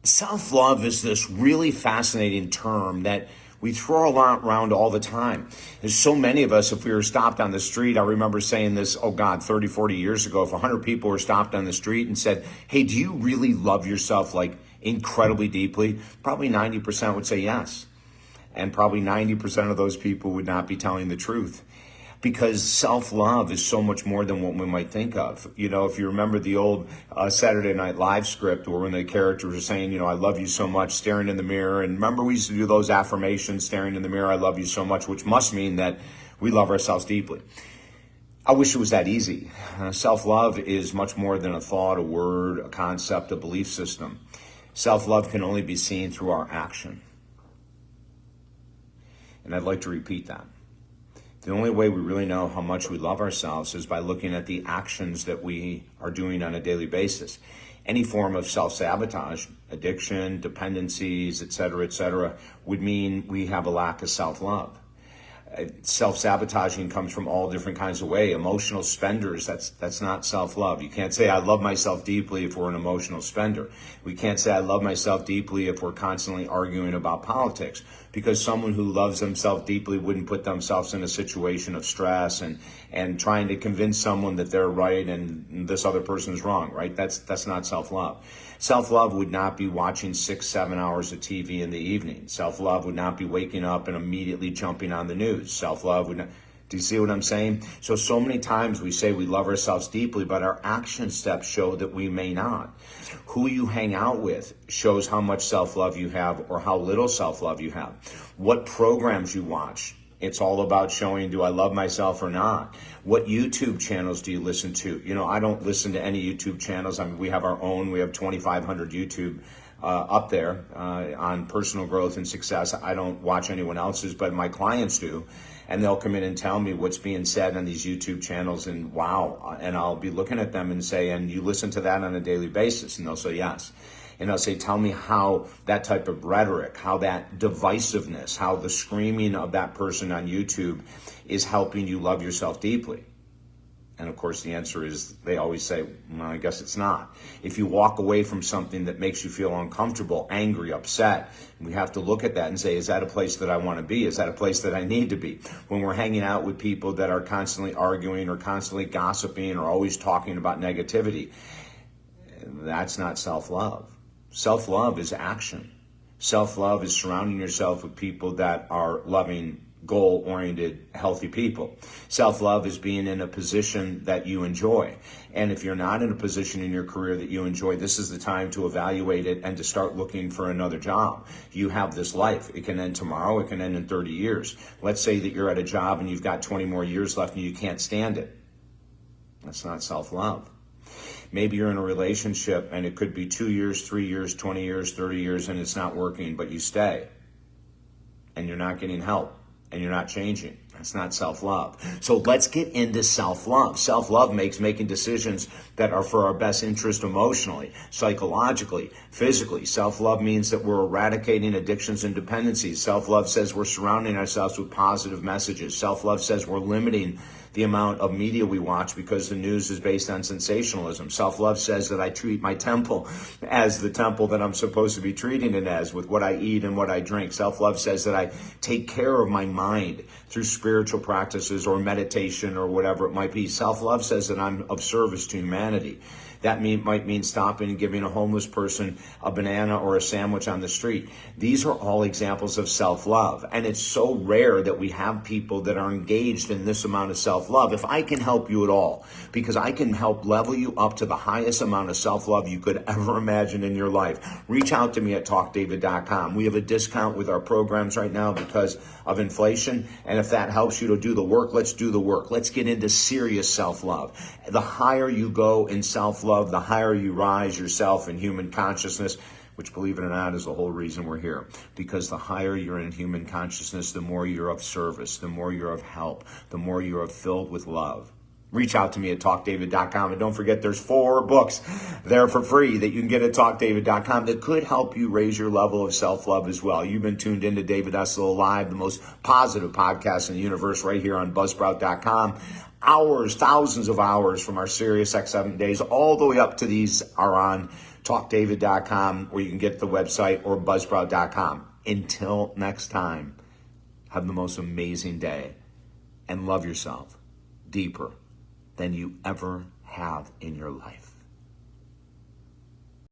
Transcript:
Self-love is this really fascinating term that we throw around all the time. There's so many of us, if we were stopped on the street, I remember saying this, 30, 40 years ago, if 100 people were stopped on the street and said, hey, do you really love yourself like incredibly deeply? Probably 90% would say yes. And probably 90% of those people would not be telling the truth. Because self-love is so much more than what we might think of. You know, if you remember the old Saturday Night Live script where when the characters were saying, I love you so much, staring in the mirror. And remember we used to do those affirmations, staring in the mirror, I love you so much, which must mean that we love ourselves deeply. I wish it was that easy. Self-love is much more than a thought, a word, a concept, a belief system. Self-love can only be seen through our action. And I'd like to repeat that. The only way we really know how much we love ourselves is by looking at the actions that we are doing on a daily basis. Any form of self-sabotage, addiction, dependencies, et cetera, would mean we have a lack of self-love. Self-sabotaging comes from all different kinds of ways. Emotional spenders, that's not self-love. You can't say I love myself deeply if we're an emotional spender. We can't say I love myself deeply if we're constantly arguing about politics, because someone who loves themselves deeply wouldn't put themselves in a situation of stress and trying to convince someone that they're right and this other person is wrong, right? That's not self-love. Self-love would not be watching 6-7 hours of TV in the evening. Self-love would not be waking up and immediately jumping on the news. Self-love would not. Do you see what I'm saying? So many times we say we love ourselves deeply, but our action steps show that we may not. Who you hang out with shows how much self-love you have or how little self-love you have. What programs you watch, it's all about showing, do I love myself or not? What YouTube channels do you listen to? I don't listen to any YouTube channels. We have our own. We have 2,500 YouTube up there on personal growth and success. I don't watch anyone else's, but my clients do. And they'll come in and tell me what's being said on these YouTube channels, and wow. And I'll be looking at them and say, and you listen to that on a daily basis? And they'll say, yes. And I'll say, tell me how that type of rhetoric, how that divisiveness, how the screaming of that person on YouTube is helping you love yourself deeply. And of course, the answer is they always say, well, I guess it's not. If you walk away from something that makes you feel uncomfortable, angry, upset, we have to look at that and say, is that a place that I want to be? Is that a place that I need to be? When we're hanging out with people that are constantly arguing or constantly gossiping or always talking about negativity, that's not self-love. Self-love is action. Self-love is surrounding yourself with people that are loving, goal-oriented, healthy people. Self-love is being in a position that you enjoy. And if you're not in a position in your career that you enjoy, this is the time to evaluate it and to start looking for another job. You have this life. It can end tomorrow. It can end in 30 years. Let's say that you're at a job and you've got 20 more years left and you can't stand it. That's not self-love. Maybe you're in a relationship and it could be 2 years, 3 years, 20 years, 30 years, and it's not working, but you stay. And you're not getting help. And you're not changing. That's not self-love. So let's get into self-love. Self-love makes making decisions that are for our best interest emotionally, psychologically, physically. Self-love means that we're eradicating addictions and dependencies. Self-love says we're surrounding ourselves with positive messages. Self-love says we're limiting the amount of media we watch because the news is based on sensationalism. Self-love says that I treat my temple as the temple that I'm supposed to be treating it as, with what I eat and what I drink. Self-love says that I take care of my mind through spiritual practices or meditation or whatever it might be. Self-love says that I'm of service to humanity. That might mean stopping and giving a homeless person a banana or a sandwich on the street. These are all examples of self-love. And it's so rare that we have people that are engaged in this amount of self-love. If I can help you at all, because I can help level you up to the highest amount of self-love you could ever imagine in your life, reach out to me at talkdavid.com. We have a discount with our programs right now because of inflation. And if that helps you to do the work, let's do the work. Let's get into serious self-love. The higher you go in self-love, the higher you rise yourself in human consciousness, which, believe it or not, is the whole reason we're here. Because the higher you're in human consciousness, the more you're of service, the more you're of help, the more you're filled with love. reach out to me at talkdavid.com. And don't forget, there's 4 books there for free that you can get at talkdavid.com that could help you raise your level of self-love as well. You've been tuned into David Essel Live, the most positive podcast in the universe, right here on Buzzsprout.com. Hours, thousands of hours from our Sirius XM days all the way up to these are on talkdavid.com, where you can get the website, or Buzzsprout.com. Until next time, have the most amazing day and love yourself deeper than you ever have in your life.